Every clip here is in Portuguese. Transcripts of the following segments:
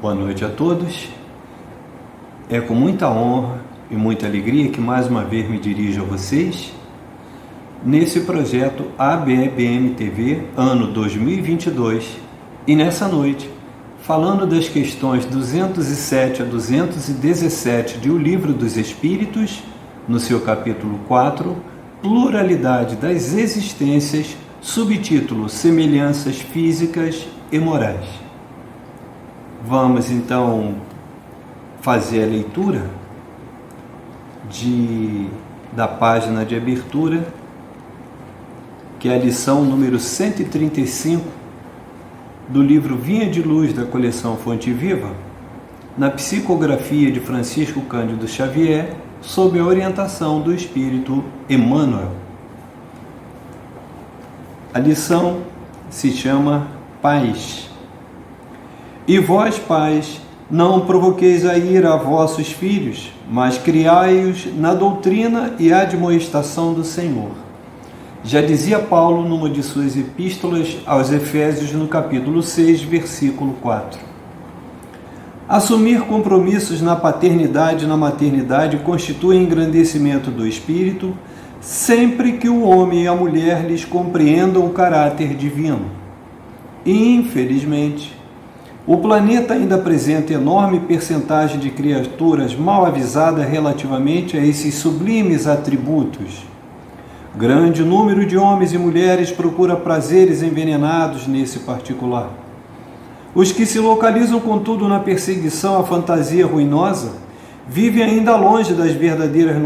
Boa noite a todos. É com muita honra e muita alegria que mais uma vez me dirijo a vocês nesse projeto ABEBM TV, ano 2022, e nessa noite, falando das questões 207 a 217 de O Livro dos Espíritos, no seu capítulo 4, Pluralidade das Existências, subtítulo Semelhanças Físicas e Morais. Vamos então fazer a leitura da página de abertura, que é a lição número 135 do livro Vinha de Luz da coleção Fonte Viva, na psicografia de Francisco Cândido Xavier, sob a orientação do Espírito Emmanuel. A lição se chama Paz. E vós, pais, não provoqueis a ira a vossos filhos, mas criai-os na doutrina e admoestação do Senhor. Já dizia Paulo numa de suas epístolas aos Efésios, no capítulo 6, versículo 4. Assumir compromissos na paternidade e na maternidade constitui engrandecimento do espírito, sempre que o homem e a mulher lhes compreendam o caráter divino. E, infelizmente, o planeta ainda apresenta enorme percentagem de criaturas mal avisadas relativamente a esses sublimes atributos. Grande número de homens e mulheres procura prazeres envenenados nesse particular. Os que se localizam, contudo, na perseguição à fantasia ruinosa, vivem ainda longe das verdadeiras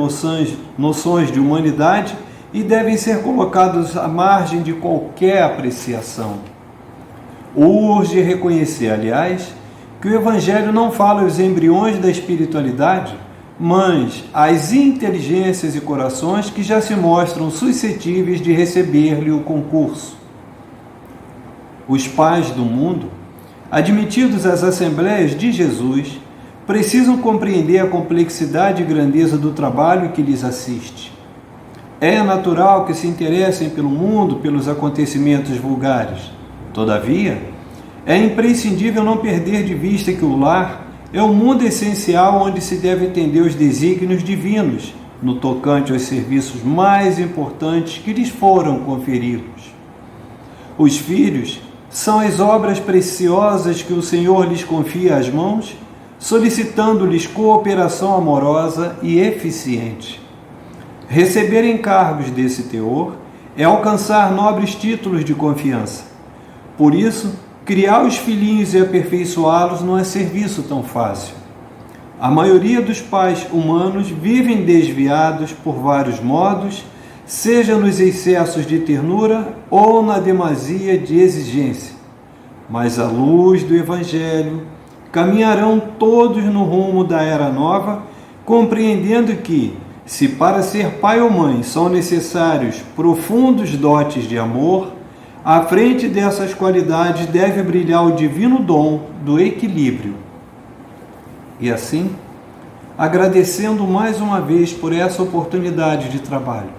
noções de humanidade e devem ser colocados à margem de qualquer apreciação. Urge reconhecer, aliás, que o Evangelho não fala aos embriões da espiritualidade, mas às inteligências e corações que já se mostram suscetíveis de receber-lhe o concurso. Os pais do mundo, admitidos às assembleias de Jesus, precisam compreender a complexidade e grandeza do trabalho que lhes assiste. É natural que se interessem pelo mundo, pelos acontecimentos vulgares. Todavia, é imprescindível não perder de vista que o lar é o mundo essencial onde se deve entender os desígnios divinos, no tocante aos serviços mais importantes que lhes foram conferidos. Os filhos são as obras preciosas que o Senhor lhes confia às mãos, solicitando-lhes cooperação amorosa e eficiente. Receber encargos desse teor é alcançar nobres títulos de confiança. Por isso, criar os filhinhos e aperfeiçoá-los não é serviço tão fácil. A maioria dos pais humanos vivem desviados por vários modos, seja nos excessos de ternura ou na demasia de exigência. Mas à luz do Evangelho, caminharão todos no rumo da Era Nova, compreendendo que, se para ser pai ou mãe são necessários profundos dotes de amor, à frente dessas qualidades deve brilhar o divino dom do equilíbrio. E assim, agradecendo mais uma vez por essa oportunidade de trabalho,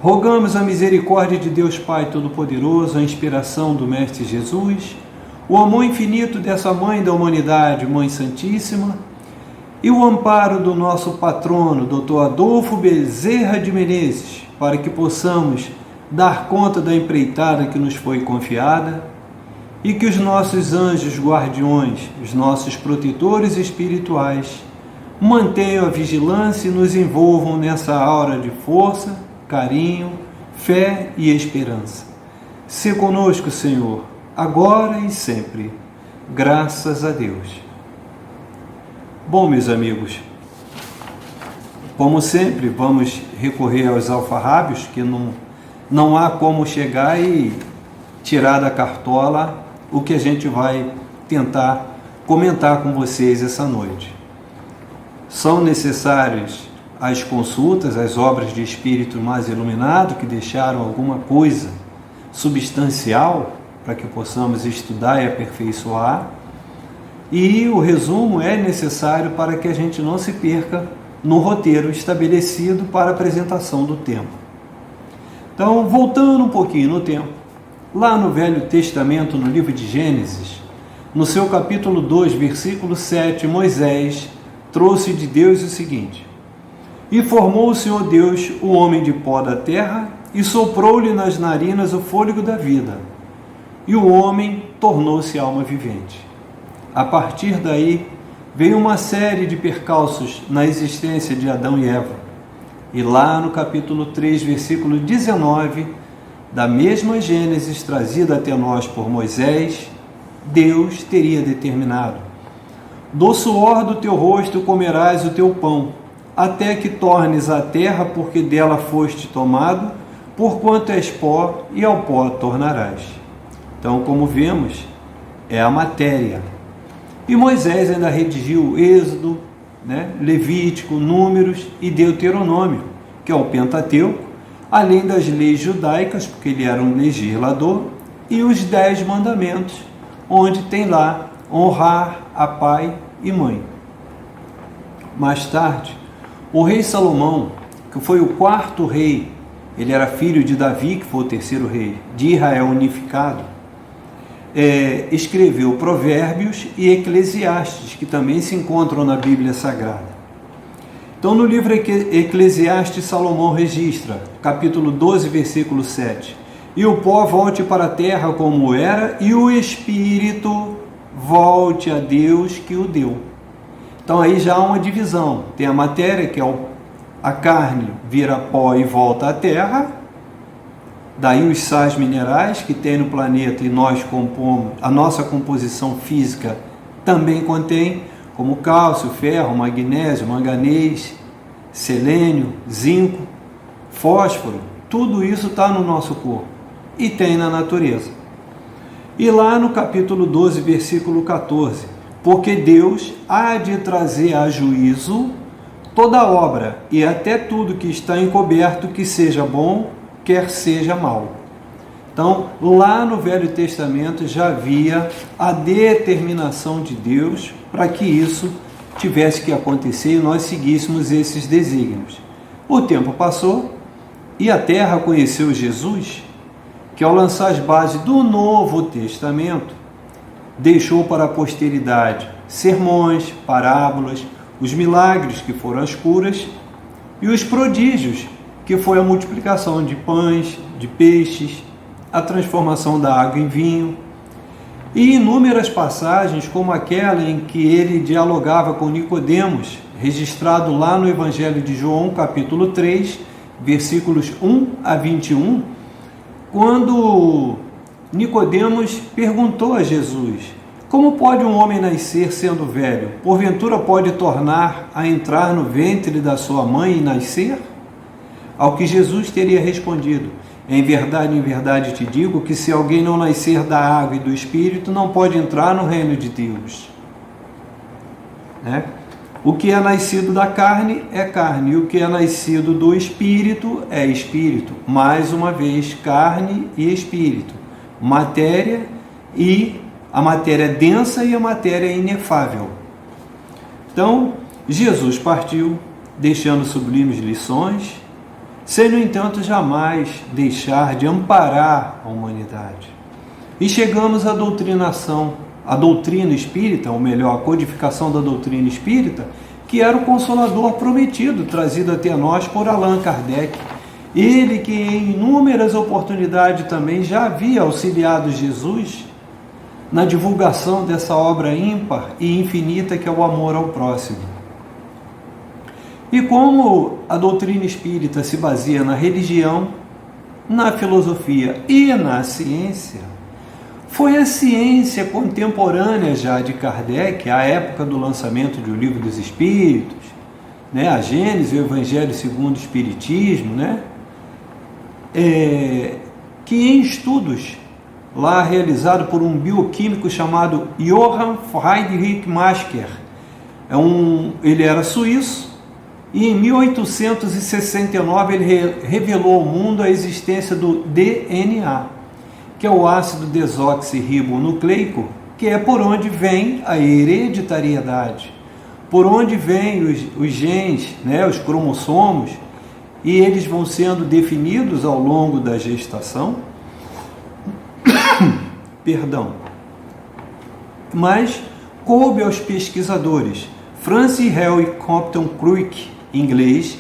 rogamos a misericórdia de Deus Pai Todo-Poderoso, a inspiração do Mestre Jesus, o amor infinito dessa Mãe da Humanidade, Mãe Santíssima, e o amparo do nosso patrono, Dr. Adolfo Bezerra de Menezes, para que possamos dar conta da empreitada que nos foi confiada e que os nossos anjos guardiões, os nossos protetores espirituais, mantenham a vigilância e nos envolvam nessa aura de força, carinho, fé e esperança. Se conosco, Senhor, agora e sempre. Graças a Deus. Bom, meus amigos, como sempre, vamos recorrer aos alfarrábios, que não há como chegar e tirar da cartola o que a gente vai tentar comentar com vocês essa noite. São necessárias as consultas, as obras de espírito mais iluminado que deixaram alguma coisa substancial para que possamos estudar e aperfeiçoar. E o resumo é necessário para que a gente não se perca no roteiro estabelecido para a apresentação do tema. Então, voltando um pouquinho no tempo, lá no Velho Testamento, no livro de Gênesis, no seu capítulo 2, versículo 7, Moisés trouxe de Deus o seguinte: E formou o Senhor Deus o homem de pó da terra, e soprou-lhe nas narinas o fôlego da vida, e o homem tornou-se alma vivente. A partir daí, veio uma série de percalços na existência de Adão e Eva. E lá no capítulo 3, versículo 19, da mesma Gênesis trazida até nós por Moisés, Deus teria determinado: Do suor do teu rosto comerás o teu pão, até que tornes a terra, porque dela foste tomado, porquanto és pó, e ao pó tornarás. Então, como vemos, é a matéria. E Moisés ainda redigiu Êxodo, Levítico, Números e Deuteronômio, que é o Pentateuco, além das leis judaicas, porque ele era um legislador, e os 10 mandamentos, onde tem lá honrar a pai e mãe. Mais tarde, o rei Salomão, que foi o 4º rei, ele era filho de Davi, que foi o 3º rei, de Israel unificado, escreveu Provérbios e Eclesiastes, que também se encontram na Bíblia Sagrada. Então, no livro Eclesiastes, Salomão registra, capítulo 12, versículo 7, E o pó volte para a terra como era, e o espírito volte a Deus que o deu. Então aí já há uma divisão. Tem a matéria, que é a carne, vira pó e volta à terra. Daí os sais minerais que tem no planeta e nós compomos, a nossa composição física também contém, como cálcio, ferro, magnésio, manganês, selênio, zinco, fósforo. Tudo isso está no nosso corpo e tem na natureza. E lá no capítulo 12, versículo 14, porque Deus há de trazer a juízo toda obra e até tudo que está encoberto, que seja bom, quer seja mal. Então, lá no Velho Testamento já havia a determinação de Deus para que isso tivesse que acontecer e nós seguíssemos esses desígnios. O tempo passou e a terra conheceu Jesus, que ao lançar as bases do Novo Testamento, deixou para a posteridade sermões, parábolas, os milagres, que foram as curas, e os prodígios, que foi a multiplicação de pães, de peixes, a transformação da água em vinho, e inúmeras passagens, como aquela em que ele dialogava com Nicodemos, registrado lá no Evangelho de João, capítulo 3, versículos 1 a 21, quando Nicodemos perguntou a Jesus: Como pode um homem nascer sendo velho? Porventura pode tornar a entrar no ventre da sua mãe e nascer? Ao que Jesus teria respondido: em verdade te digo que se alguém não nascer da água e do Espírito, não pode entrar no reino de Deus. O que é nascido da carne é carne, e o que é nascido do Espírito é Espírito. Mais uma vez, carne e Espírito. Matéria, e a matéria é densa e a matéria é inefável. Então, Jesus partiu, deixando sublimes lições, sem, no entanto, jamais deixar de amparar a humanidade. E chegamos à doutrinação, a doutrina espírita, ou melhor, a codificação da doutrina espírita, que era o Consolador prometido, trazido até nós por Allan Kardec. Ele que em inúmeras oportunidades também já havia auxiliado Jesus na divulgação dessa obra ímpar e infinita que é o amor ao próximo. E como a doutrina espírita se baseia na religião, na filosofia e na ciência, foi a ciência contemporânea já de Kardec, à época do lançamento do Livro dos Espíritos, a Gênese, o Evangelho segundo o Espiritismo, que em estudos lá realizado por um bioquímico chamado Johann Friedrich Masker, ele era suíço, e em 1869 ele revelou ao mundo a existência do DNA, que é o ácido desoxirribonucleico, que é por onde vem a hereditariedade, por onde vêm os genes, os cromossomos, e eles vão sendo definidos ao longo da gestação. Perdão. mas coube aos pesquisadores Francis Harry Compton Crook, inglês,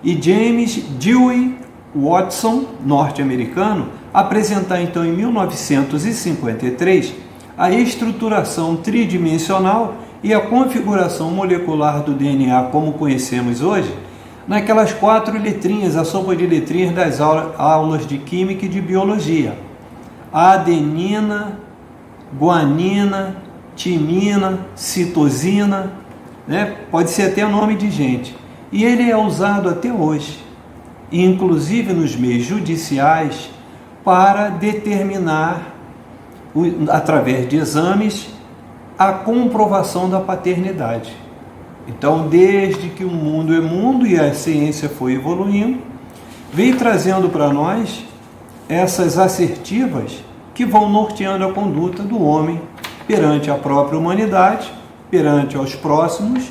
e James Dewey Watson, norte-americano, apresentar então em 1953 a estruturação tridimensional e a configuração molecular do DNA como conhecemos hoje, naquelas 4 letrinhas, a sopa de letrinhas das aulas de Química e de Biologia: adenina, guanina, timina, citosina, né? Pode ser até nome de gente. E ele é usado até hoje, inclusive nos meios judiciais, para determinar, através de exames, a comprovação da paternidade. Então, desde que o mundo é mundo e a ciência foi evoluindo, vem trazendo para nós essas assertivas que vão norteando a conduta do homem perante a própria humanidade, perante aos próximos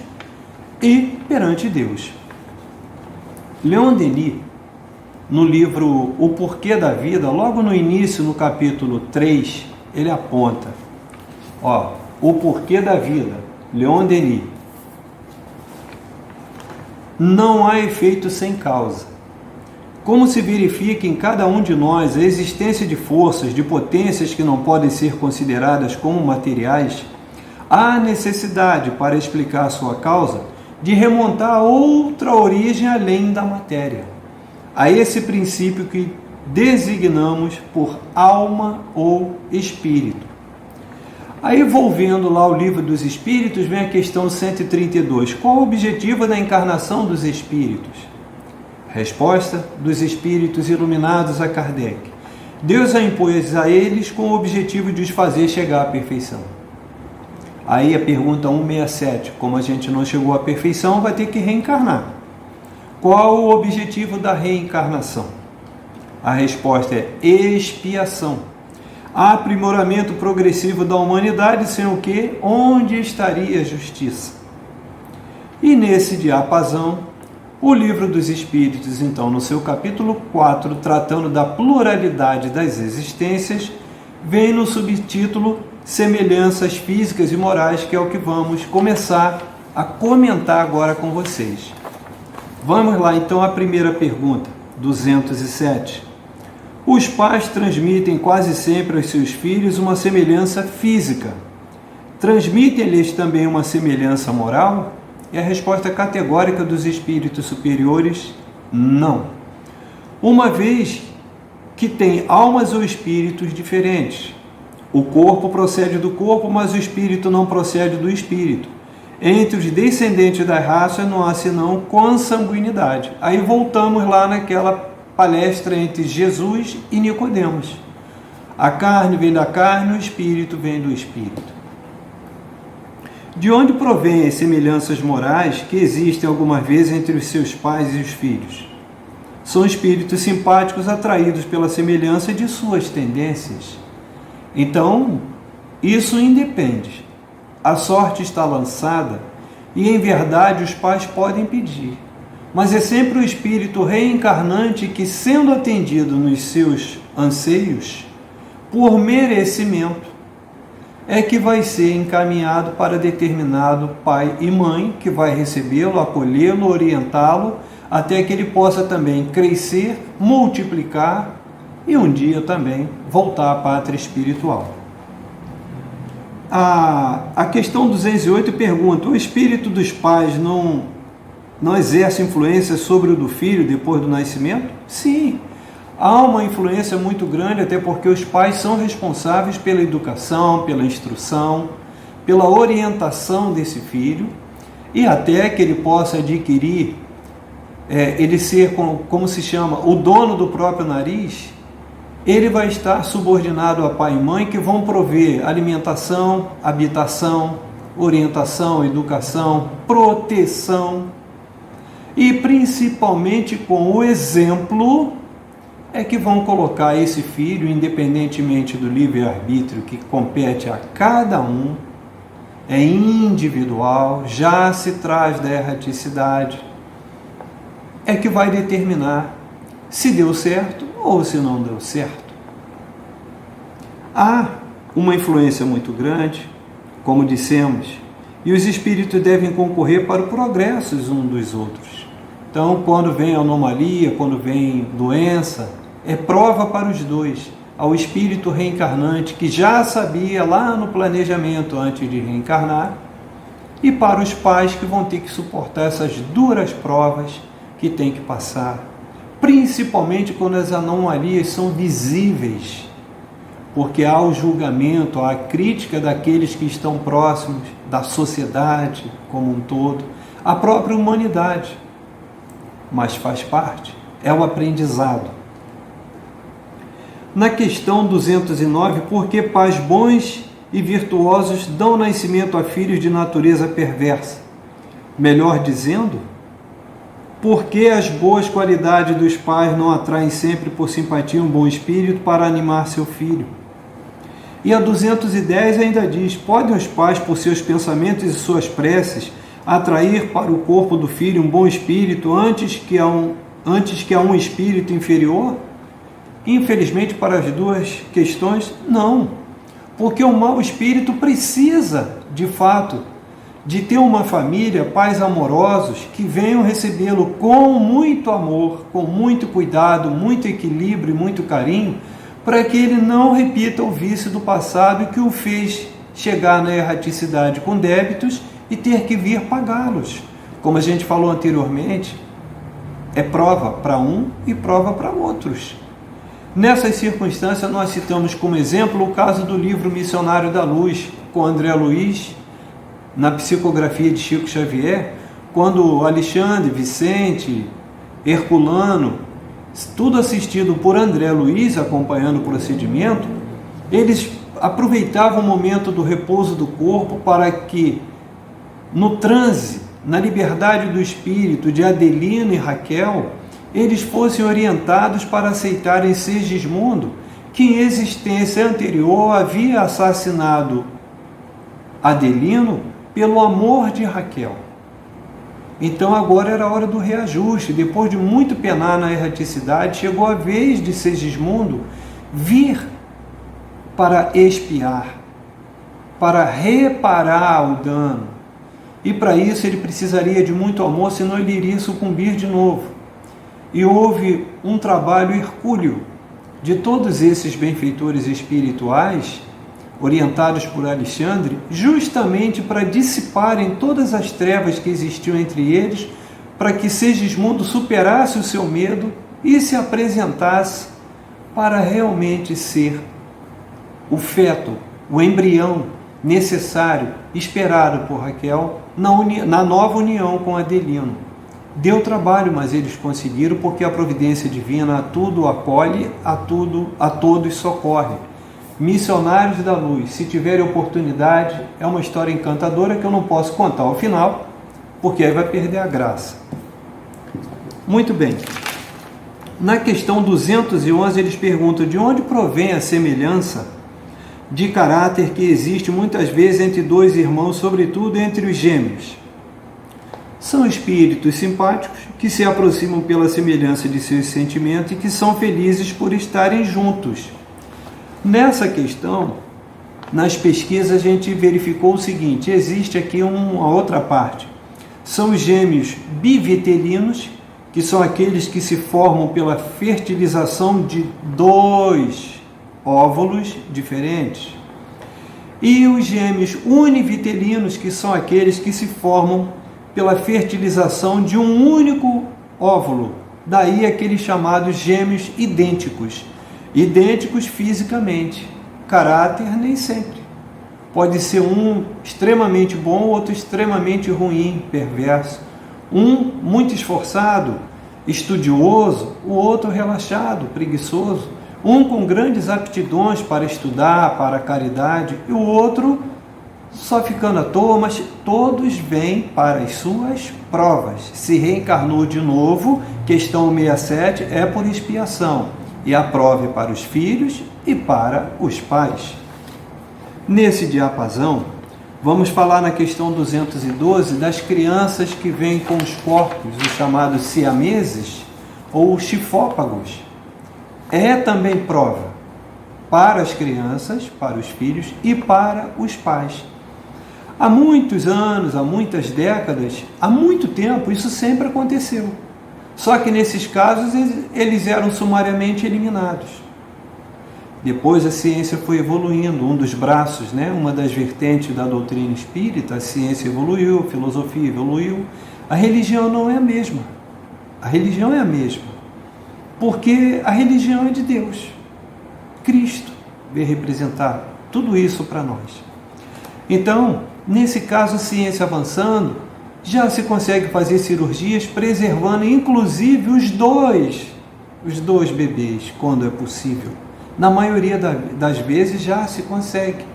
e perante Deus. Leon Denis, no livro O Porquê da Vida, logo no início, no capítulo 3, ele aponta, o porquê da vida, Leon Denis: não há efeito sem causa. Como se verifica em cada um de nós a existência de forças, de potências que não podem ser consideradas como materiais, há necessidade, para explicar a sua causa, de remontar a outra origem além da matéria, a esse princípio que designamos por alma ou espírito. Aí, volvendo lá ao Livro dos Espíritos, vem a questão 132. Qual o objetivo da encarnação dos espíritos? Resposta dos espíritos iluminados a Kardec: Deus a impôs a eles com o objetivo de os fazer chegar à perfeição. Aí a pergunta 167, como a gente não chegou à perfeição, vai ter que reencarnar. Qual o objetivo da reencarnação? A resposta é expiação. Aprimoramento progressivo da humanidade, sem o que, onde estaria a justiça? E nesse diapasão, o Livro dos Espíritos, então, no seu capítulo 4, tratando da pluralidade das existências, vem no subtítulo Semelhanças Físicas e Morais, que é o que vamos começar a comentar agora com vocês. Vamos lá, então, à primeira pergunta, 207. Os pais transmitem quase sempre aos seus filhos uma semelhança física. Transmitem-lhes também uma semelhança moral? E a resposta categórica dos espíritos superiores: não. Uma vez que tem almas ou espíritos diferentes. O corpo procede do corpo, mas o espírito não procede do espírito. Entre os descendentes da raça não há senão consanguinidade. Aí voltamos lá naquela palestra entre Jesus e Nicodemos. A carne vem da carne, o espírito vem do espírito. De onde provém as semelhanças morais que existem algumas vezes entre os seus pais e os filhos? São espíritos simpáticos atraídos pela semelhança de suas tendências. Então, isso independe. A sorte está lançada e, em verdade, os pais podem pedir. Mas é sempre o espírito reencarnante que, sendo atendido nos seus anseios, por merecimento, é que vai ser encaminhado para determinado pai e mãe, que vai recebê-lo, acolhê-lo, orientá-lo, até que ele possa também crescer, multiplicar e um dia também voltar à pátria espiritual. A questão 208 pergunta: o espírito dos pais não exerce influência sobre o do filho depois do nascimento? Sim, há uma influência muito grande, até porque os pais são responsáveis pela educação, pela instrução, pela orientação desse filho, e até que ele possa adquirir, ele ser, como se chama, o dono do próprio nariz. Ele vai estar subordinado a pai e mãe, que vão prover alimentação, habitação, orientação, educação, proteção, e principalmente com o exemplo é que vão colocar esse filho, independentemente do livre-arbítrio que compete a cada um, é individual, já se traz da erraticidade, é que vai determinar se deu certo ou se não deu certo. Há uma influência muito grande como dissemos, e os espíritos devem concorrer para o progresso uns dos outros. Então, quando vem anomalia, quando vem doença, é prova para os dois, ao espírito reencarnante que já sabia lá no planejamento antes de reencarnar, e para os pais que vão ter que suportar essas duras provas que tem que passar, principalmente quando as anomalias são visíveis, porque há o julgamento, há a crítica daqueles que estão próximos, da sociedade como um todo, a própria humanidade, mas faz parte, é o aprendizado. Na questão 209, por que pais bons e virtuosos dão nascimento a filhos de natureza perversa? Melhor dizendo, por que as boas qualidades dos pais não atraem sempre por simpatia um bom espírito para animar seu filho? E a 210 ainda diz, podem os pais, por seus pensamentos e suas preces, atrair para o corpo do filho um bom espírito antes que a um espírito inferior? Infelizmente, para as duas questões, não. Porque o mau espírito precisa, de fato, de ter uma família, pais amorosos, que venham recebê-lo com muito amor, com muito cuidado, muito equilíbrio e muito carinho, para que ele não repita o vício do passado que o fez chegar na erraticidade com débitos e ter que vir pagá-los. Como a gente falou anteriormente, é prova para um e prova para outros. Nessas circunstâncias, nós citamos como exemplo o caso do livro Missionário da Luz, com André Luiz, na psicografia de Chico Xavier, quando Alexandre, Vicente, Herculano, tudo assistido por André Luiz, acompanhando o procedimento, eles aproveitavam o momento do repouso do corpo para que, no transe, na liberdade do espírito de Adelino e Raquel, eles fossem orientados para aceitarem Segismundo, que em existência anterior havia assassinado Adelino pelo amor de Raquel. Então agora era a hora do reajuste. Depois de muito penar na erraticidade, chegou a vez de Segismundo vir para expiar, para reparar o dano. E para isso ele precisaria de muito amor, senão ele iria sucumbir de novo. E houve um trabalho hercúleo de todos esses benfeitores espirituais, orientados por Alexandre, justamente para dissiparem todas as trevas que existiam entre eles, para que Segismundo superasse o seu medo e se apresentasse para realmente ser o feto, o embrião necessário, esperado por Raquel, na nova união com Adelino. Deu trabalho, mas eles conseguiram, porque a providência divina a tudo acolhe, a todos socorre. Missionários da Luz, se tiverem oportunidade, é uma história encantadora que eu não posso contar ao final, porque aí vai perder a graça. Muito bem. Na questão 211, eles perguntam de onde provém a semelhança de caráter que existe muitas vezes entre dois irmãos, sobretudo entre os gêmeos. São espíritos simpáticos que se aproximam pela semelhança de seus sentimentos e que são felizes por estarem juntos. Nessa questão, nas pesquisas a gente verificou o seguinte, existe aqui uma outra parte. São os gêmeos bivitelinos, que são aqueles que se formam pela fertilização de dois óvulos diferentes. E os gêmeos univitelinos, que são aqueles que se formam pela fertilização de um único óvulo. Daí aqueles chamados gêmeos idênticos. Idênticos fisicamente, caráter nem sempre. Pode ser um extremamente bom, outro extremamente ruim, perverso. Um muito esforçado, estudioso, o outro relaxado, preguiçoso. Um com grandes aptidões para estudar, para a caridade, e o outro só ficando à toa, mas todos vêm para as suas provas. Se reencarnou de novo, questão 67, é por expiação. E a prova é para os filhos e para os pais. Nesse diapasão, vamos falar na questão 212 das crianças que vêm com os corpos, os chamados siameses ou chifópagos. É também prova para as crianças, para os filhos e para os pais. Há muitos anos, há muitas décadas, há muito tempo, isso sempre aconteceu. Só que nesses casos eles eram sumariamente eliminados. Depois a ciência foi evoluindo, um dos braços, uma das vertentes da doutrina espírita, a ciência evoluiu, a filosofia evoluiu. A religião não é a mesma. A religião é a mesma. Porque a religião é de Deus. Cristo veio representar tudo isso para nós. Então, nesse caso, a ciência avançando, já se consegue fazer cirurgias preservando inclusive os dois bebês, quando é possível. Na maioria das vezes já se consegue.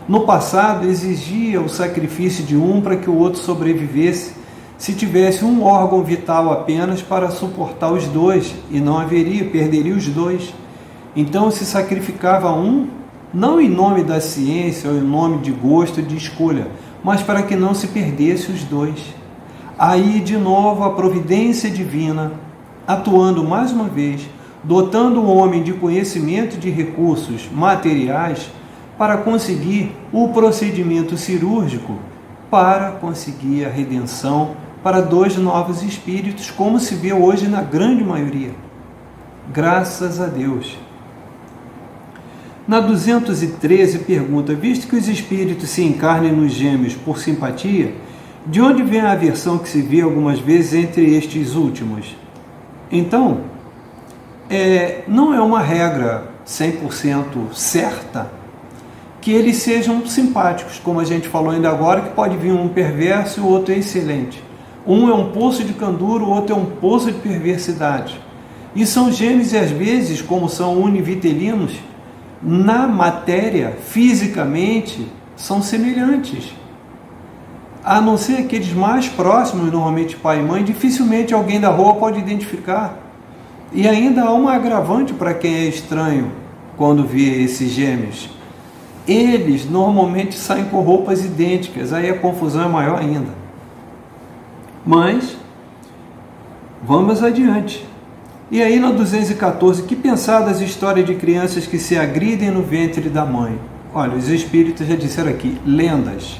No passado exigia o sacrifício de um para que o outro sobrevivesse, se tivesse um órgão vital apenas para suportar os dois, e não perderia os dois. Então se sacrificava um, não em nome da ciência ou em nome de gosto, de escolha, mas para que não se perdesse os dois. Aí de novo a providência divina, atuando mais uma vez, dotando o homem de conhecimento de recursos materiais para conseguir o procedimento cirúrgico, para conseguir a redenção para dois novos espíritos, como se vê hoje na grande maioria. Graças a Deus. Na 213 pergunta, visto que os espíritos se encarnem nos gêmeos por simpatia, de onde vem a aversão que se vê algumas vezes entre estes últimos? Então, não é uma regra 100% certa que eles sejam simpáticos, como a gente falou ainda agora, que pode vir um perverso e o outro é excelente. Um é um poço de candura, o outro é um poço de perversidade. E são gêmeos e às vezes, como são univitelinos, na matéria, fisicamente, são semelhantes. A não ser aqueles mais próximos, normalmente pai e mãe, dificilmente alguém da rua pode identificar. E ainda há um agravante para quem é estranho quando vê esses gêmeos. Eles normalmente saem com roupas idênticas, aí a confusão é maior ainda. Mas, vamos adiante. E aí na 214, que pensar das histórias de crianças que se agridem no ventre da mãe? Olha, os espíritos já disseram aqui, lendas.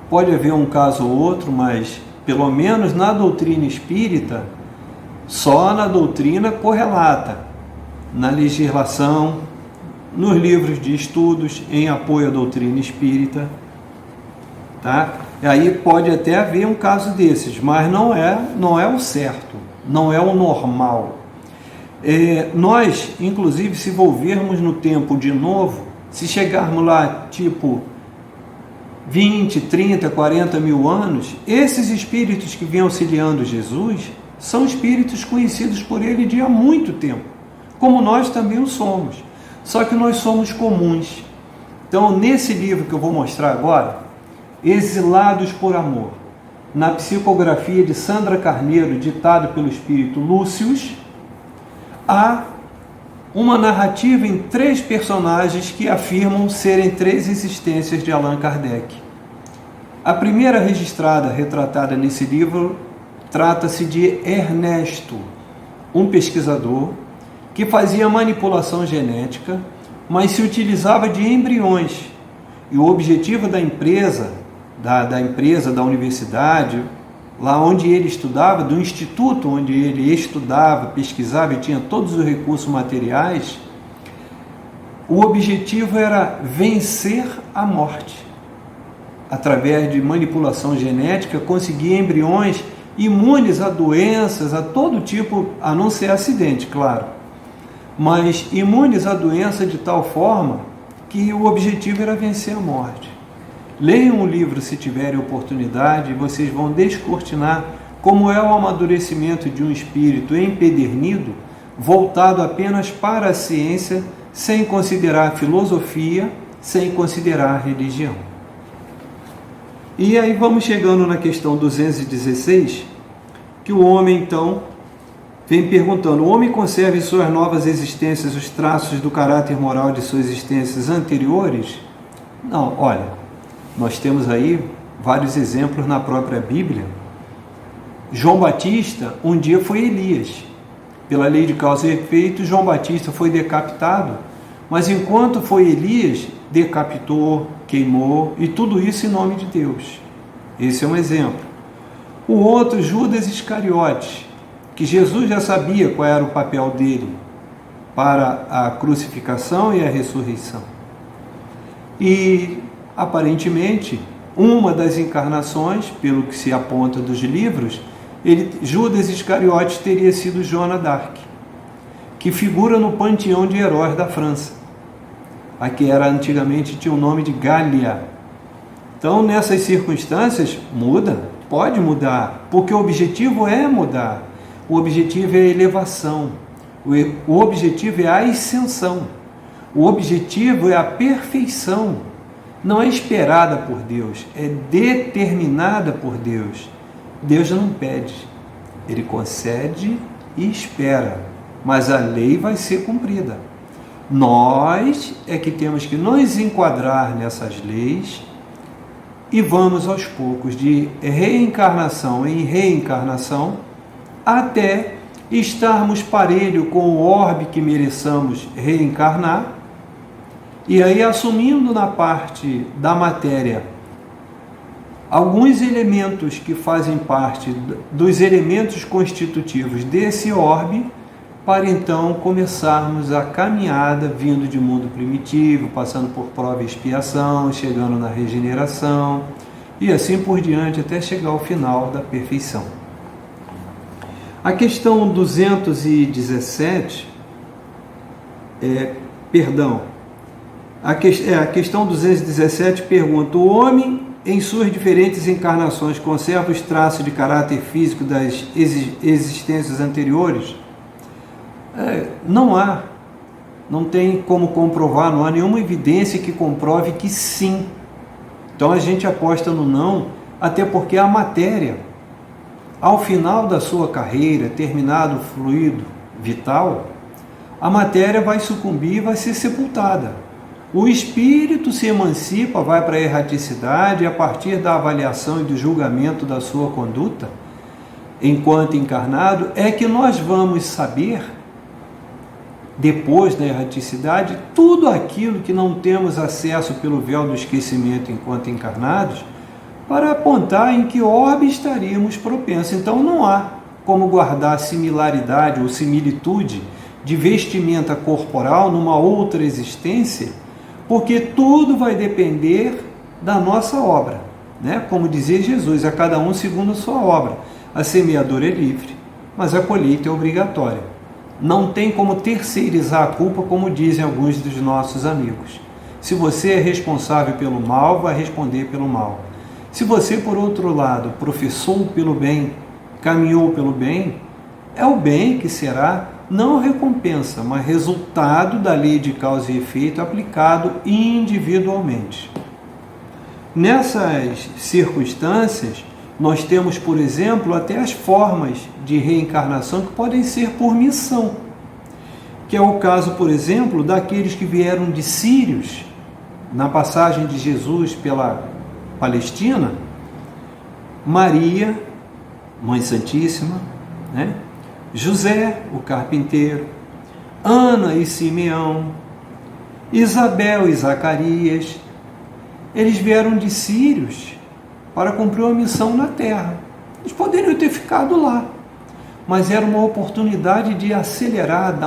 Pode haver um caso ou outro, mas pelo menos na doutrina espírita, só na doutrina correlata, na legislação, nos livros de estudos em apoio à doutrina espírita, tá? E aí pode até haver um caso desses, mas não é o certo, não é o normal. Nós, inclusive, se volvermos no tempo de novo, se chegarmos lá, tipo 20, 30, 40 mil anos, esses espíritos que vêm auxiliando Jesus são espíritos conhecidos por ele de há muito tempo, como nós também o somos, só que nós somos comuns. Então, nesse livro que eu vou mostrar agora, Exilados por Amor, na psicografia de Sandra Carneiro, ditado pelo espírito Lúcius, há uma narrativa em 3 personagens que afirmam serem 3 existências de Allan Kardec. A primeira registrada, retratada nesse livro, trata-se de Ernesto, um pesquisador que fazia manipulação genética, mas se utilizava de embriões. E o objetivo da empresa, da universidade, lá onde ele estudava, do instituto onde ele estudava, pesquisava e tinha todos os recursos materiais, o objetivo era vencer a morte. Através de manipulação genética, conseguir embriões imunes a doenças, a todo tipo, a não ser acidente, claro, mas imunes a doença de tal forma que o objetivo era vencer a morte. Leiam o livro se tiverem oportunidade, e vocês vão descortinar como é o amadurecimento de um espírito empedernido, voltado apenas para a ciência, sem considerar a filosofia, sem considerar a religião. E aí vamos chegando na questão 216, que o homem então vem perguntando: o homem conserva em suas novas existências os traços do caráter moral de suas existências anteriores? Não, olha, nós temos aí vários exemplos na própria Bíblia. João Batista um dia foi Elias. Pela lei de causa e efeito, João Batista foi decapitado, mas enquanto foi Elias, decapitou, queimou, e tudo isso em nome de Deus. Esse é um exemplo. O outro, Judas Iscariotes, que Jesus já sabia qual era o papel dele para a crucificação e a ressurreição. E, aparentemente, uma das encarnações, pelo que se aponta dos livros, Judas Iscariotes teria sido Joana d'Arc, que figura no panteão de heróis da França. A que era antigamente tinha o nome de Gália. Então, nessas circunstâncias, muda, pode mudar, porque o objetivo é mudar. O objetivo é a elevação. O objetivo é a ascensão. O objetivo é a perfeição. Não é esperada por Deus, é determinada por Deus. Deus não pede, Ele concede e espera, mas a lei vai ser cumprida. Nós é que temos que nos enquadrar nessas leis e vamos aos poucos, de reencarnação em reencarnação, até estarmos parelho com o orbe que mereçamos reencarnar, e aí assumindo na parte da matéria alguns elementos que fazem parte dos elementos constitutivos desse orbe, para então começarmos a caminhada vindo de mundo primitivo, passando por prova e expiação, chegando na regeneração, e assim por diante até chegar ao final da perfeição. A questão 217, a questão 217 pergunta: o homem, em suas diferentes encarnações, conserva os traços de caráter físico das existências anteriores? Não tem como comprovar, não há nenhuma evidência que comprove que sim. Então a gente aposta no não, até porque a matéria, ao final da sua carreira, terminado o fluido vital, a matéria vai sucumbir e vai ser sepultada. O espírito se emancipa, vai para a erraticidade, e a partir da avaliação e do julgamento da sua conduta, enquanto encarnado, é que nós vamos saber, depois da erraticidade, tudo aquilo que não temos acesso pelo véu do esquecimento enquanto encarnados, para apontar em que orbe estaríamos propensos. Então não há como guardar similaridade ou similitude de vestimenta corporal numa outra existência, porque tudo vai depender da nossa obra, né? Como dizia Jesus, a cada um segundo a sua obra. A semeadura é livre, mas a colheita é obrigatória. Não tem como terceirizar a culpa, como dizem alguns dos nossos amigos. Se você é responsável pelo mal, vai responder pelo mal. Se você, por outro lado, professou pelo bem, caminhou pelo bem, é o bem que será não recompensa, mas resultado da lei de causa e efeito aplicado individualmente. Nessas circunstâncias, nós temos, por exemplo, até as formas de reencarnação que podem ser por missão, que é o caso, por exemplo, daqueles que vieram de Sírios, na passagem de Jesus pela Palestina, Maria, Mãe Santíssima, né? José, o carpinteiro, Ana e Simeão, Isabel e Zacarias. Eles vieram de Sírios para cumprir uma missão na terra. Eles poderiam ter ficado lá, mas era uma oportunidade de acelerar,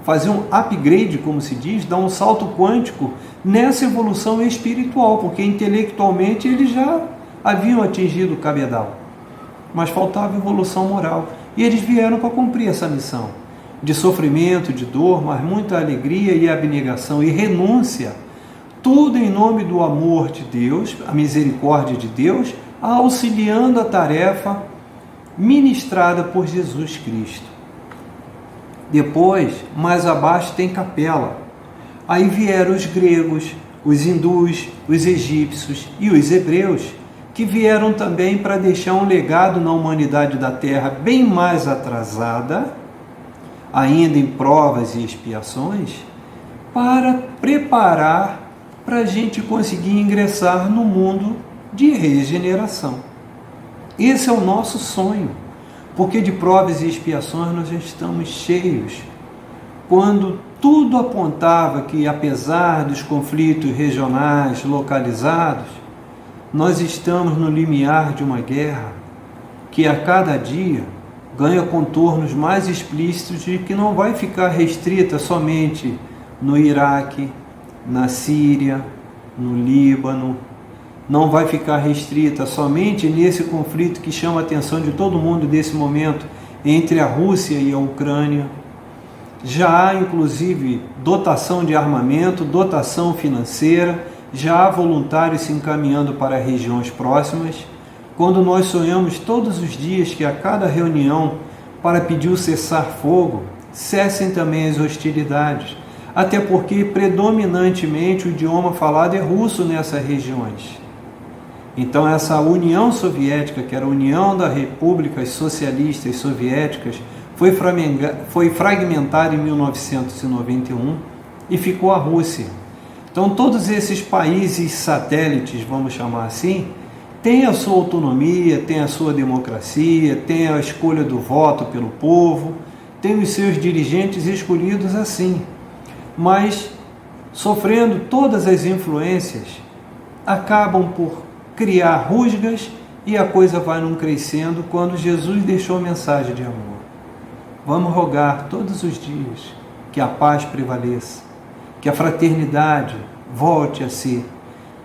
fazer um upgrade, como se diz, dar um salto quântico nessa evolução espiritual, porque intelectualmente eles já haviam atingido o cabedal, mas faltava evolução moral. E eles vieram para cumprir essa missão de sofrimento, de dor, mas muita alegria e abnegação e renúncia, tudo em nome do amor de Deus, a misericórdia de Deus, auxiliando a tarefa ministrada por Jesus Cristo. Depois, mais abaixo, tem capela. Aí vieram os gregos, os hindus, os egípcios e os hebreus, que vieram também para deixar um legado na humanidade da Terra bem mais atrasada, ainda em provas e expiações, para preparar para a gente conseguir ingressar no mundo de regeneração. Esse é o nosso sonho, porque de provas e expiações nós já estamos cheios. Quando tudo apontava que, apesar dos conflitos regionais localizados, nós estamos no limiar de uma guerra que a cada dia ganha contornos mais explícitos de que não vai ficar restrita somente no Iraque, na Síria, no Líbano, não vai ficar restrita somente nesse conflito que chama a atenção de todo mundo nesse momento entre a Rússia e a Ucrânia. Já há, inclusive, dotação de armamento, dotação financeira, já há voluntários se encaminhando para regiões próximas. Quando nós sonhamos todos os dias que a cada reunião para pedir o cessar-fogo, cessem também as hostilidades, até porque predominantemente o idioma falado é russo nessas regiões. Então essa União Soviética, que era a União das Repúblicas Socialistas Soviéticas, foi fragmentada em 1991 e ficou a Rússia. Então todos esses países satélites, vamos chamar assim, têm a sua autonomia, têm a sua democracia, têm a escolha do voto pelo povo, têm os seus dirigentes escolhidos assim, mas sofrendo todas as influências, acabam por criar rusgas e a coisa vai num crescendo quando Jesus deixou mensagem de amor. Vamos rogar todos os dias que a paz prevaleça, que a fraternidade volte a ser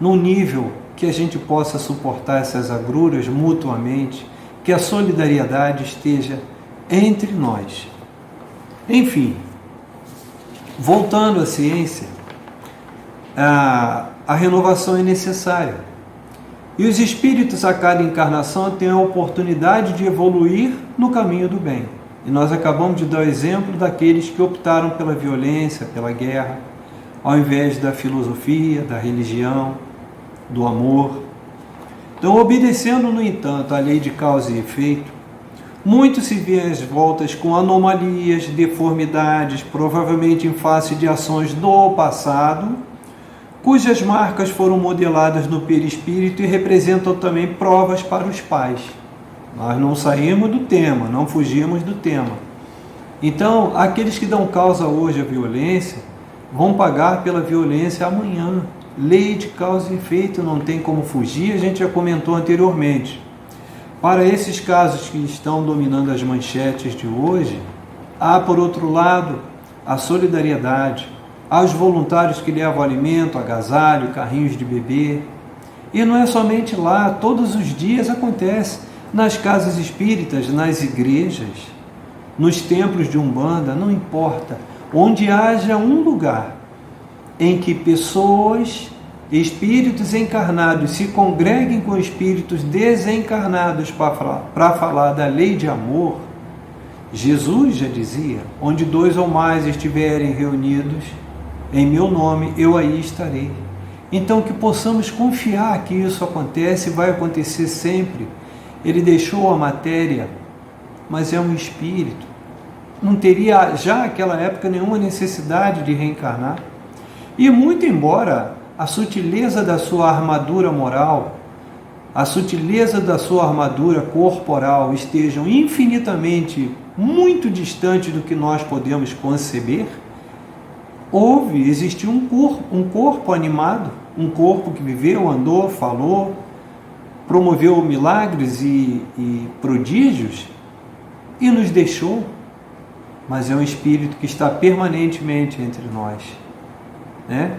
num nível que a gente possa suportar essas agruras mutuamente, que a solidariedade esteja entre nós. Enfim, voltando à ciência, a renovação é necessária. E os espíritos a cada encarnação têm a oportunidade de evoluir no caminho do bem. E nós acabamos de dar o exemplo daqueles que optaram pela violência, pela guerra, ao invés da filosofia, da religião, do amor. Então, obedecendo, no entanto, a lei de causa e efeito, muitos se veem às voltas com anomalias, deformidades, provavelmente em face de ações do passado, cujas marcas foram modeladas no perispírito e representam também provas para os pais. Nós não saímos do tema, não fugimos do tema. Então, aqueles que dão causa hoje à violência vão pagar pela violência amanhã. Lei de causa e efeito, não tem como fugir, a gente já comentou anteriormente. Para esses casos que estão dominando as manchetes de hoje, há, por outro lado, a solidariedade, há os voluntários que levam alimento, agasalho, carrinhos de bebê. E não é somente lá, todos os dias acontece, nas casas espíritas, nas igrejas, nos templos de Umbanda, não importa, onde haja um lugar em que pessoas, espíritos encarnados se congreguem com espíritos desencarnados para falar da lei de amor. Jesus já dizia, onde 2 ou mais estiverem reunidos em meu nome, eu aí estarei. Então que possamos confiar que isso acontece e vai acontecer sempre. Ele deixou a matéria, mas é um espírito. Não teria já naquela época nenhuma necessidade de reencarnar. E muito embora a sutileza da sua armadura moral, a sutileza da sua armadura corporal estejam infinitamente muito distantes do que nós podemos conceber, existiu um corpo animado, um corpo que viveu, andou, falou, promoveu milagres e prodígios e nos deixou, mas é um espírito que está permanentemente entre nós, né?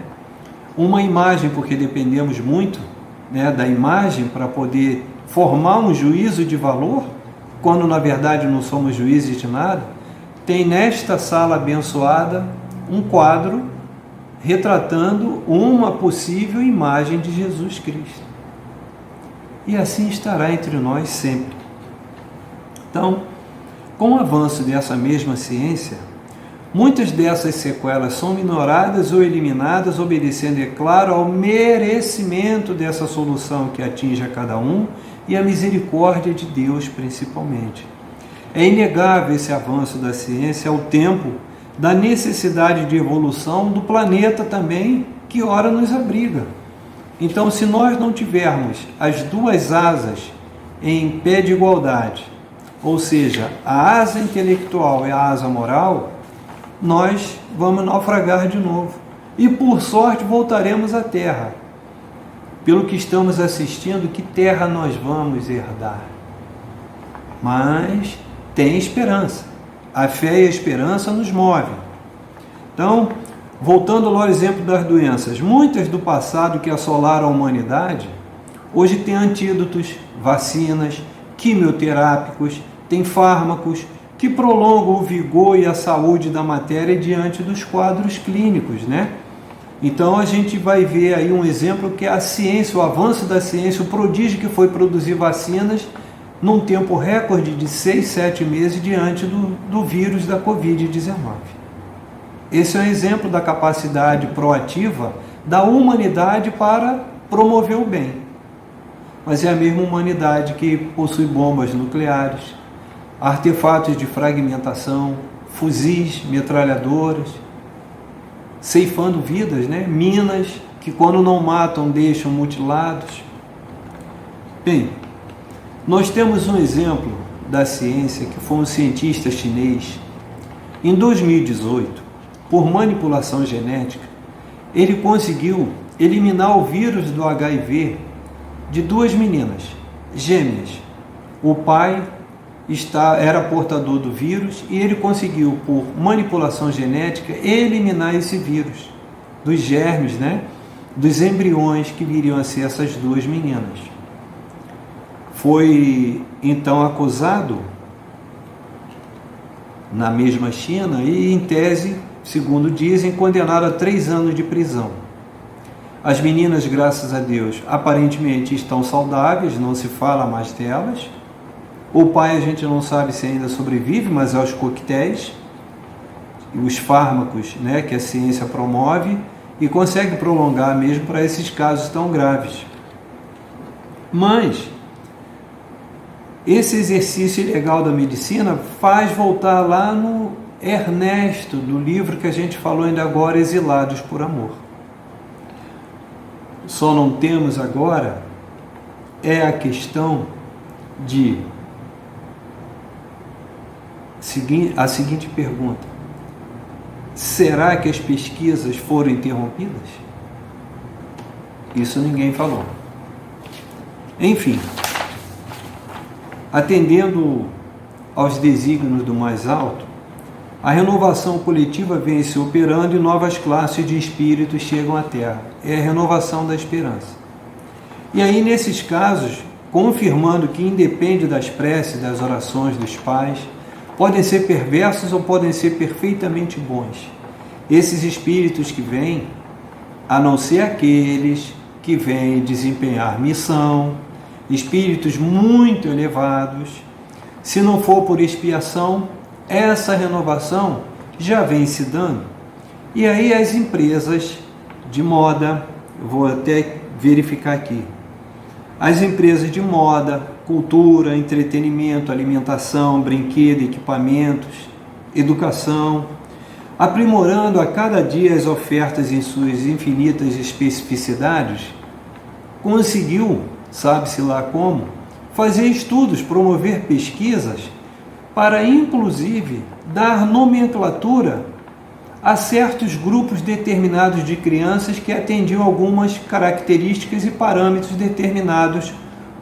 Uma imagem, porque dependemos muito, né, da imagem para poder formar um juízo de valor, quando na verdade não somos juízes de nada. Tem nesta sala abençoada um quadro retratando uma possível imagem de Jesus Cristo. E assim estará entre nós sempre. Então, com o avanço dessa mesma ciência, muitas dessas sequelas são minoradas ou eliminadas, obedecendo, é claro, ao merecimento dessa solução que atinge a cada um e a misericórdia de Deus principalmente. É inegável esse avanço da ciência ao tempo da necessidade de evolução do planeta também, que ora nos abriga. Então, se nós não tivermos as duas asas em pé de igualdade, ou seja, a asa intelectual e a asa moral, nós vamos naufragar de novo. E por sorte voltaremos à terra. Pelo que estamos assistindo, que terra nós vamos herdar? Mas tem esperança. A fé e a esperança nos movem. Então, voltando ao exemplo das doenças, muitas do passado que assolaram a humanidade, hoje tem antídotos, vacinas, quimioterápicos, tem fármacos que prolongam o vigor e a saúde da matéria diante dos quadros clínicos, né? Então a gente vai ver aí um exemplo que é a ciência, o avanço da ciência, o prodígio que foi produzir vacinas num tempo recorde de 6, 7 meses diante do vírus da Covid-19. Esse é um exemplo da capacidade proativa da humanidade para promover o bem. Mas é a mesma humanidade que possui bombas nucleares, artefatos de fragmentação, fuzis, metralhadoras, ceifando vidas, né? Minas que quando não matam deixam mutilados. Bem, nós temos um exemplo da ciência que foi um cientista chinês. Em 2018, por manipulação genética, ele conseguiu eliminar o vírus do HIV de 2 meninas gêmeas. O pai era portador do vírus e ele conseguiu, por manipulação genética, eliminar esse vírus dos germes, né, dos embriões que viriam a ser essas 2 meninas. Foi então acusado na mesma China e, em tese, segundo dizem, condenado a 3 anos de prisão. As meninas, graças a Deus, aparentemente estão saudáveis, não se fala mais delas. O pai a gente não sabe se ainda sobrevive, mas aos coquetéis e os fármacos, né, que a ciência promove e consegue prolongar mesmo para esses casos tão graves. Mas esse exercício ilegal da medicina faz voltar lá no Ernesto, do livro que a gente falou ainda agora, Exilados por Amor. Só não temos agora a questão de a seguinte pergunta: será que as pesquisas foram interrompidas? Isso ninguém falou. Enfim, atendendo aos desígnios do mais alto, a renovação coletiva vem se operando e novas classes de espíritos chegam à Terra. É a renovação da esperança. E aí, nesses casos, confirmando que independe das preces, das orações dos pais, podem ser perversos ou podem ser perfeitamente bons. Esses espíritos que vêm, a não ser aqueles que vêm desempenhar missão, espíritos muito elevados, se não for por expiação, essa renovação já vem se dando. E aí as empresas de moda, vou até verificar aqui, as empresas de moda, cultura, entretenimento, alimentação, brinquedo, equipamentos, educação, aprimorando a cada dia as ofertas em suas infinitas especificidades, conseguiu, sabe-se lá como, fazer estudos, promover pesquisas para, inclusive, dar nomenclatura a certos grupos determinados de crianças que atendiam algumas características e parâmetros determinados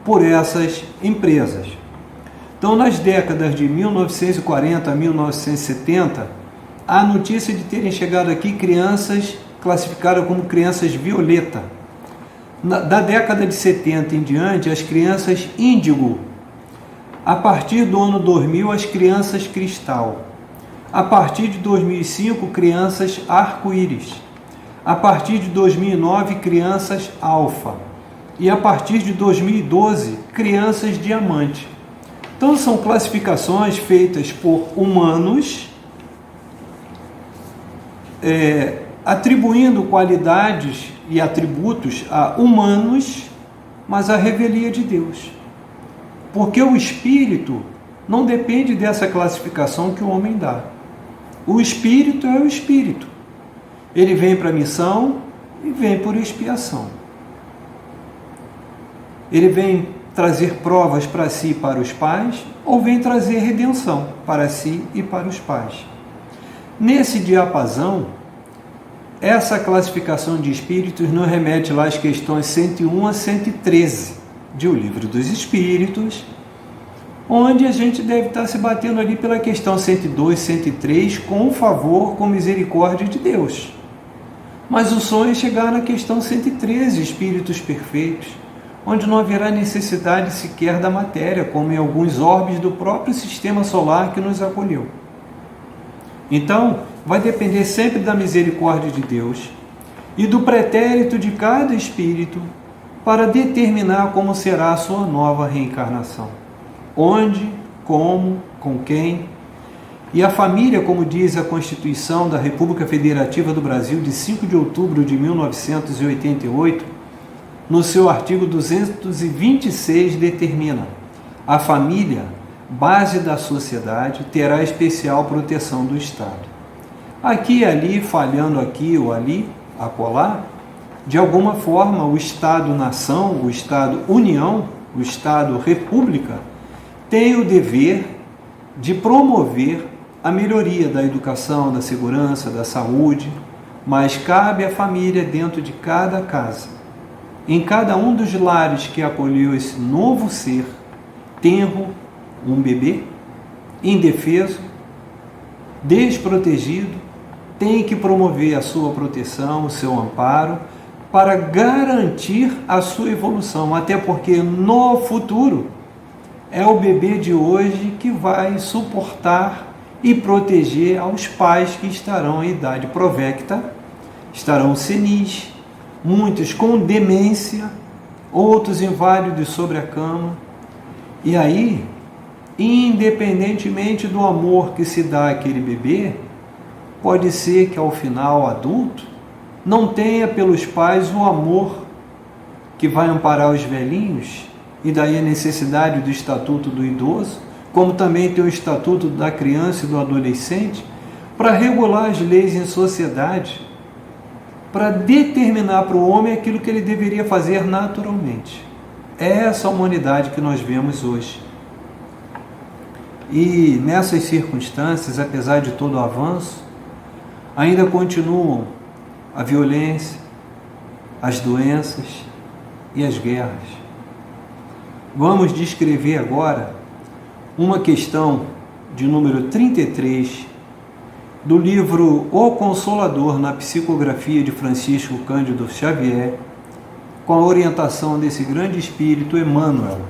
por essas empresas. Então, nas décadas de 1940 a 1970, há notícia de terem chegado aqui crianças classificadas como crianças violeta. Da década de 70 em diante, as crianças índigo. A partir do ano 2000, as crianças cristal. A partir de 2005, crianças arco-íris. A partir de 2009, crianças alfa. E a partir de 2012, crianças diamante. Então, são classificações feitas por humanos, atribuindo qualidades e atributos a humanos, mas a revelia de Deus. Porque o espírito não depende dessa classificação que o homem dá. O espírito é o espírito. Ele vem para a missão e vem por expiação. Ele vem trazer provas para si e para os pais, ou vem trazer redenção para si e para os pais. Nesse diapasão, essa classificação de espíritos nos remete lá às questões 101 a 113 de O Livro dos Espíritos, onde a gente deve estar se batendo ali pela questão 102, 103, com favor, com misericórdia de Deus. Mas o sonho é chegar na questão 113, espíritos perfeitos, onde não haverá necessidade sequer da matéria, como em alguns orbes do próprio sistema solar que nos acolheu. Então, vai depender sempre da misericórdia de Deus e do pretérito de cada espírito para determinar como será a sua nova reencarnação. Onde, como, com quem. E a família, como diz a Constituição da República Federativa do Brasil de 5 de outubro de 1988, no seu artigo 226 determina: a família, base da sociedade, terá especial proteção do Estado. Aqui e ali, falhando aqui ou ali, acolá, de alguma forma o Estado-nação, o Estado-união, o Estado-república, tem o dever de promover a melhoria da educação, da segurança, da saúde, mas cabe à família dentro de cada casa, em cada um dos lares que acolheu esse novo ser tenro, um bebê, indefeso, desprotegido, tem que promover a sua proteção, o seu amparo, para garantir a sua evolução, até porque no futuro é o bebê de hoje que vai suportar e proteger aos pais que estarão em idade provecta, estarão senis, muitos com demência, outros inválidos sobre a cama. E aí, independentemente do amor que se dá àquele bebê, pode ser que ao final, adulto, não tenha pelos pais o amor que vai amparar os velhinhos, e daí a necessidade do estatuto do idoso, como também tem o estatuto da criança e do adolescente, para regular as leis em sociedade, para determinar para o homem aquilo que ele deveria fazer naturalmente. É essa humanidade que nós vemos hoje. E nessas circunstâncias, apesar de todo o avanço, ainda continuam a violência, as doenças e as guerras. Vamos descrever agora uma questão de número 33 do livro O Consolador na Psicografia de Francisco Cândido Xavier, com a orientação desse grande espírito Emmanuel.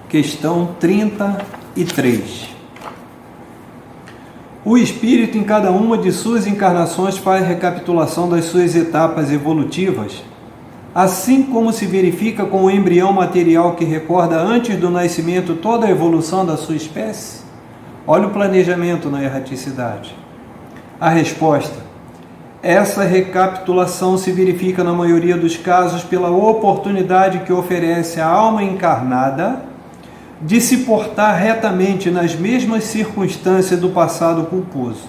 Questão 33. O espírito em cada uma de suas encarnações faz recapitulação das suas etapas evolutivas, assim como se verifica com o embrião material que recorda antes do nascimento toda a evolução da sua espécie? Olha o planejamento na erraticidade. A resposta: essa recapitulação se verifica na maioria dos casos pela oportunidade que oferece à alma encarnada de se portar retamente nas mesmas circunstâncias do passado culposo.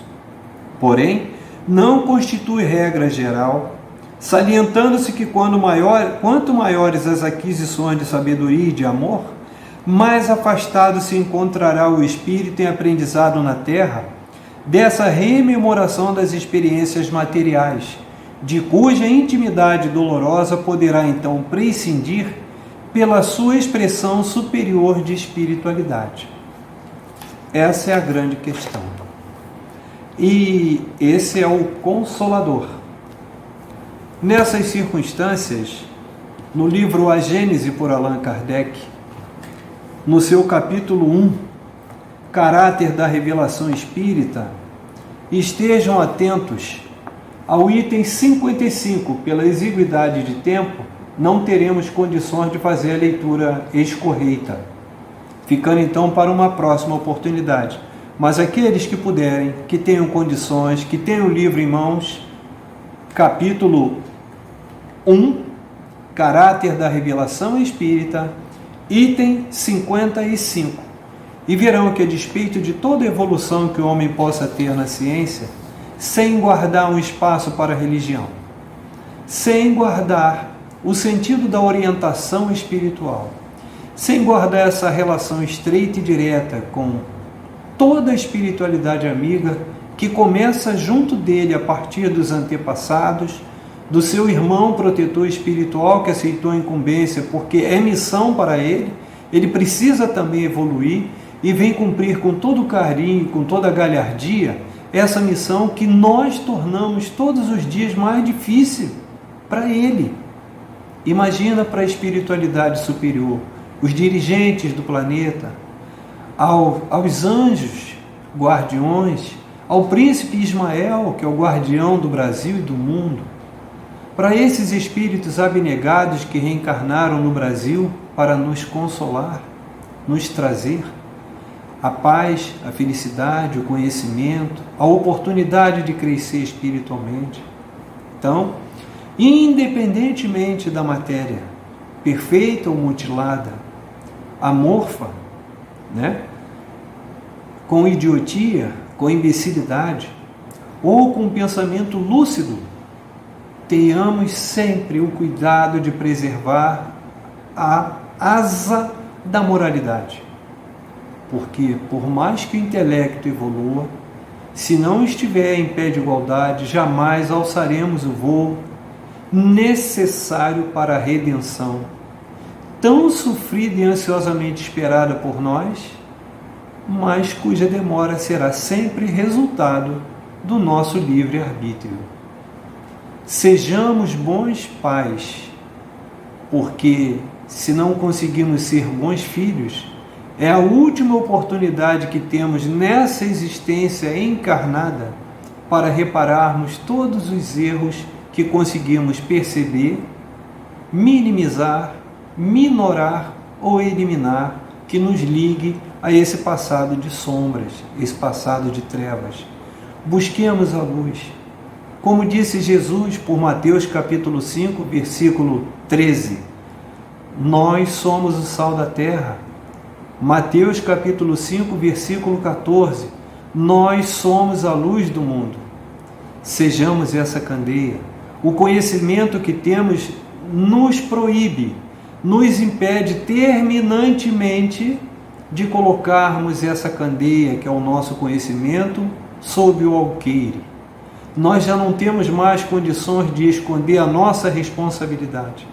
Porém, não constitui regra geral, salientando-se que quanto maiores as aquisições de sabedoria e de amor, mais afastado se encontrará o espírito em aprendizado na terra dessa rememoração das experiências materiais, de cuja intimidade dolorosa poderá então prescindir pela sua expressão superior de espiritualidade. Essa é a grande questão. E esse é o Consolador. Nessas circunstâncias, no livro A Gênese por Allan Kardec, no seu capítulo 1, Caráter da Revelação Espírita, estejam atentos ao item 55, pela exiguidade de tempo, não teremos condições de fazer a leitura escorreita, ficando então para uma próxima oportunidade. Mas aqueles que puderem, que tenham condições, que tenham o livro em mãos, capítulo 1, Caráter da Revelação Espírita, item 55, e verão que, a despeito de toda evolução que o homem possa ter na ciência, sem guardar um espaço para a religião, sem guardar o sentido da orientação espiritual, sem guardar essa relação estreita e direta com toda a espiritualidade amiga que começa junto dele a partir dos antepassados, do seu irmão protetor espiritual que aceitou a incumbência porque é missão para ele, ele precisa também evoluir e vem cumprir com todo carinho, com toda galhardia, essa missão que nós tornamos todos os dias mais difícil para ele. Imagina para a espiritualidade superior, os dirigentes do planeta, aos anjos guardiões, ao príncipe Ismael, que é o guardião do Brasil e do mundo, para esses espíritos abnegados que reencarnaram no Brasil para nos consolar, nos trazer a paz, a felicidade, o conhecimento, a oportunidade de crescer espiritualmente. Então, independentemente da matéria, perfeita ou mutilada, amorfa, com idiotia, com imbecilidade, ou com pensamento lúcido, tenhamos sempre o cuidado de preservar a asa da moralidade. Porque, por mais que o intelecto evolua, se não estiver em pé de igualdade, jamais alçaremos o voo necessário para a redenção, tão sofrida e ansiosamente esperada por nós, mas cuja demora será sempre resultado do nosso livre-arbítrio. Sejamos bons pais, porque se não conseguimos ser bons filhos, é a última oportunidade que temos nessa existência encarnada para repararmos todos os erros que conseguimos perceber, minimizar, minorar ou eliminar, que nos ligue a esse passado de sombras, esse passado de trevas. Busquemos a luz. Como disse Jesus por Mateus capítulo 5, versículo 13, nós somos o sal da terra. Mateus capítulo 5, versículo 14, nós somos a luz do mundo. Sejamos essa candeia. O conhecimento que temos nos proíbe, nos impede terminantemente de colocarmos essa candeia, que é o nosso conhecimento, sob o alqueire. Nós já não temos mais condições de esconder a nossa responsabilidade.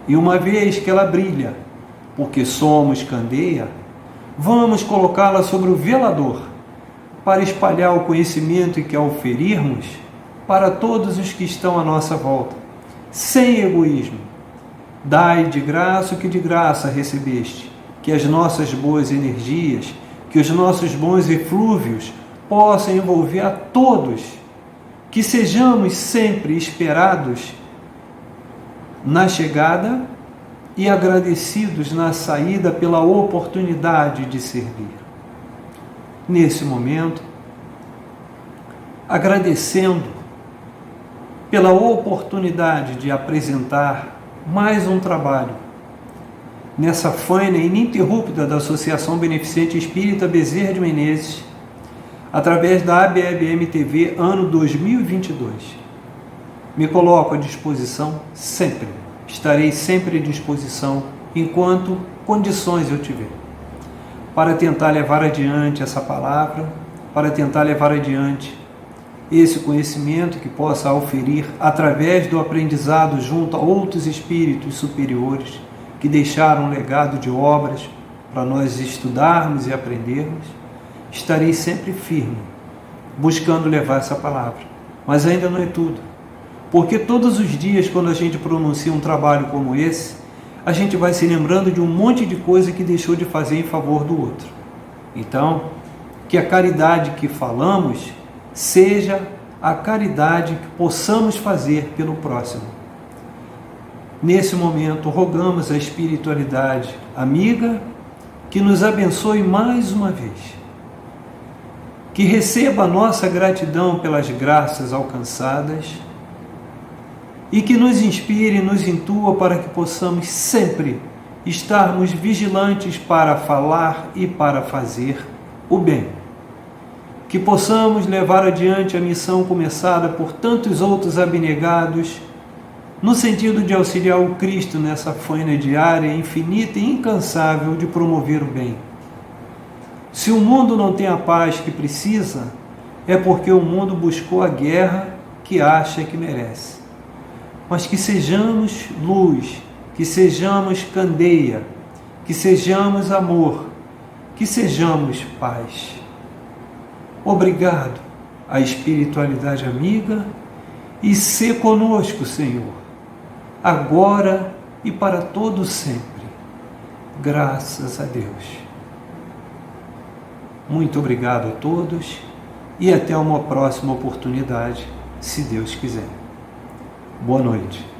E uma vez que ela brilha, porque somos candeia, vamos colocá-la sobre o velador, para espalhar o conhecimento que ao ferirmos para todos os que estão à nossa volta, sem egoísmo. Dai de graça o que de graça recebeste, que as nossas boas energias, que os nossos bons eflúvios possam envolver a todos, que sejamos sempre esperados na chegada e agradecidos na saída pela oportunidade de servir. Nesse momento, agradecendo pela oportunidade de apresentar mais um trabalho nessa faina ininterrupta da Associação Beneficente Espírita Bezerra de Menezes, através da ABEBM TV ano 2022. Me coloco à disposição sempre, estarei sempre à disposição enquanto condições eu tiver, para tentar levar adiante essa palavra, para tentar levar adiante esse conhecimento que possa auferir através do aprendizado junto a outros espíritos superiores que deixaram um legado de obras para nós estudarmos e aprendermos. Estarei sempre firme, buscando levar essa palavra. Mas ainda não é tudo, porque todos os dias, quando a gente pronuncia um trabalho como esse, a gente vai se lembrando de um monte de coisa que deixou de fazer em favor do outro. Então, que a caridade que falamos seja a caridade que possamos fazer pelo próximo. Nesse momento, rogamos a espiritualidade amiga que nos abençoe mais uma vez, que receba a nossa gratidão pelas graças alcançadas e que nos inspire e nos intua para que possamos sempre estarmos vigilantes para falar e para fazer o bem. Que possamos levar adiante a missão começada por tantos outros abnegados, no sentido de auxiliar o Cristo nessa faina diária, infinita e incansável de promover o bem. Se o mundo não tem a paz que precisa, é porque o mundo buscou a guerra que acha que merece. Mas que sejamos luz, que sejamos candeia, que sejamos amor, que sejamos paz. Obrigado à espiritualidade amiga e sê conosco, Senhor, agora e para todo sempre. Graças a Deus. Muito obrigado a todos e até uma próxima oportunidade, se Deus quiser. Boa noite.